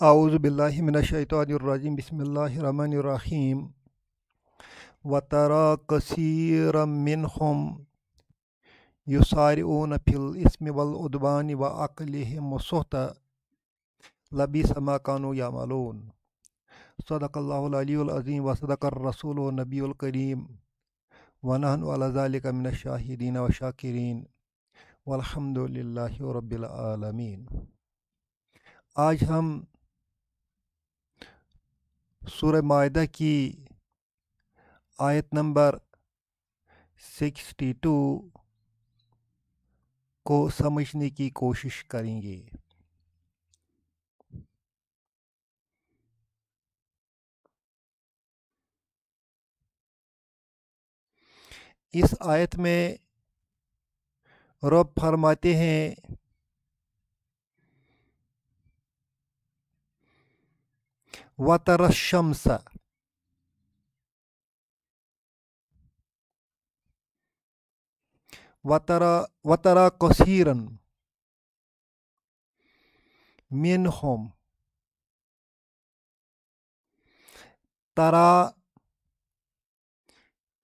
اعوذ باللہ من الشیطان الرجیم بسم اللہ الرحمن الرحیم وترى كثيرا منهم يسارعون في الإثم والعدوان وأكلهم السحت لبئس ما كانوا يعملون صدق الله العلي العظيم وصدق الرسول النبي الكريم ونحن على ذلك من الشاهدين والشاكرين والحمد لله رب العالمين۔ آج ہم سورہ مائدہ کی آیت نمبر 62 کو سمجھنے کی کوشش کریں گے۔ اس آیت میں رب فرماتے ہیں وَتَرَى الشَّمْسَ وَتَرَى كَثِيرًا مِنْهُمْ۔ ترا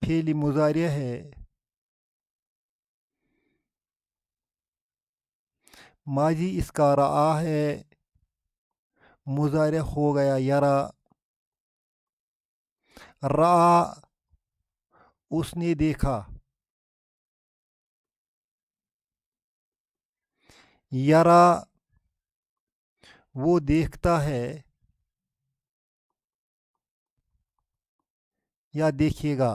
فعل مضارع ہے، ماضی اس کا رعا ہے، مضارع ہو گیا یرا۔ رعا اس نے دیکھا، یرا وہ دیکھتا ہے یا دیکھے گا۔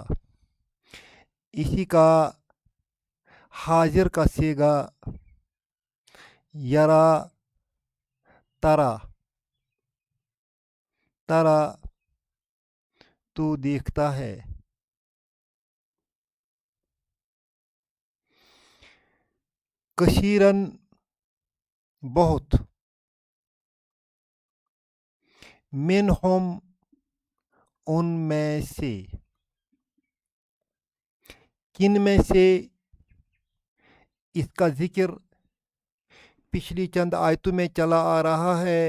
اسی کا حاضر کا صیغہ یرا ترا، ترا تو دیکھتا ہے۔ کثیرن بہت، منہم ان میں سے، کن میں سے؟ اس کا ذکر پچھلی چند آیتوں میں چلا آ رہا ہے۔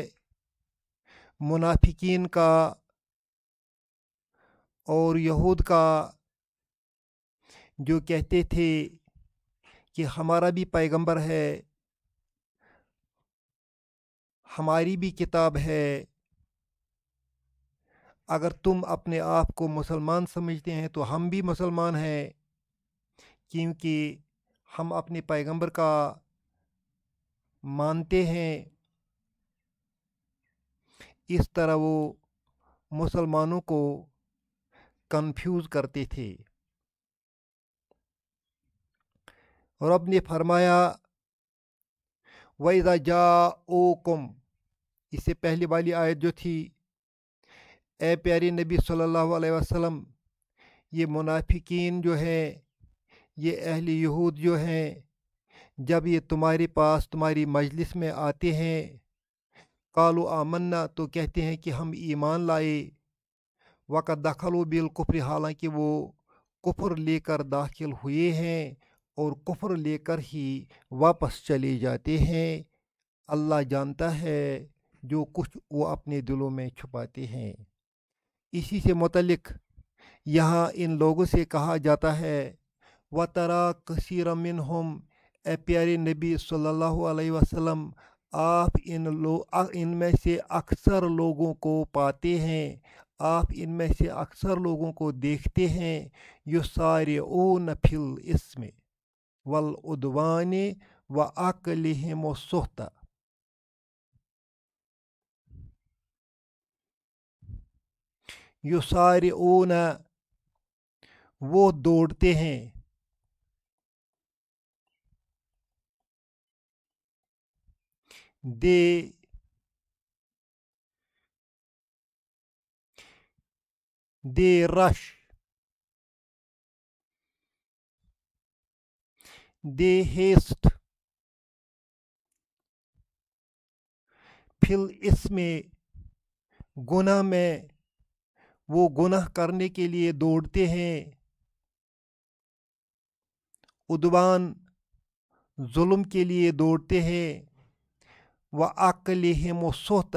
منافقین کا اور یہود کا، جو کہتے تھے کہ ہمارا بھی پیغمبر ہے، ہماری بھی کتاب ہے، اگر تم اپنے آپ کو مسلمان سمجھتے ہیں تو ہم بھی مسلمان ہیں، کیونکہ ہم اپنے پیغمبر کا مانتے ہیں۔ اس طرح وہ مسلمانوں کو کنفیوز کرتے تھے۔ رب نے فرمایا وَإِذَا جَاءُوكُمْ، اس سے پہلے والی آیت جو تھی، اے پیارے نبی صلی اللہ علیہ وسلم، یہ منافقین جو ہیں، یہ اہل یہود جو ہیں، جب یہ تمہارے پاس تمہاری مجلس میں آتے ہیں، قالوا آمنا، تو کہتے ہیں کہ ہم ایمان لائے، وقد دخلوا بالکفر، حالانکہ وہ کفر لے کر داخل ہوئے ہیں اور کفر لے کر ہی واپس چلے جاتے ہیں۔ اللہ جانتا ہے جو کچھ وہ اپنے دلوں میں چھپاتے ہیں۔ اسی سے متعلق یہاں ان لوگوں سے کہا جاتا ہے وَتَرَى كَثِيرًا مِنْهُمْ، اے پیارے نبی صلی اللہ علیہ وسلم، آپ ان میں سے اکثر لوگوں کو پاتے ہیں، آپ ان میں سے اکثر لوگوں کو دیکھتے ہیں، یسارعون فی الاسم والعدوان وَأَكْلِهِمُ السُّحْتَ۔ یسارعون وہ دوڑتے ہیں، دے رش، دے ہیسٹ، فی الاسم گناہ میں، وہ گناہ کرنے کے لیے دوڑتے ہیں، عدوان ظلم کے لیے دوڑتے ہیں، وَأَكْلِهِمُ السُّحْتَ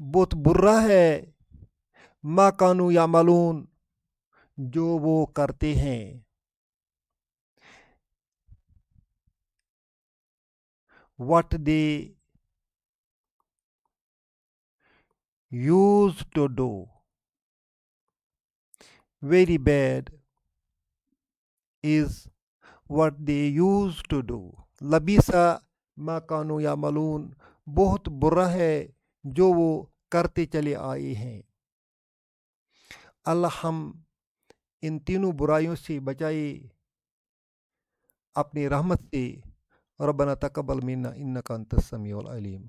بہت برا ہے ما کانو یعملون جو وہ کرتے ہیں. What they used to do. Very bad is what they used to do. لبیسا ما کانو یعملون بہت برا ہے جو وہ کرتے چلے آئے ہیں. اللہ ہم ان تینوں برائیوں سے بچائے اپنی رحمت سے. ربنا تقبل منا انک انت السمیع العلیم.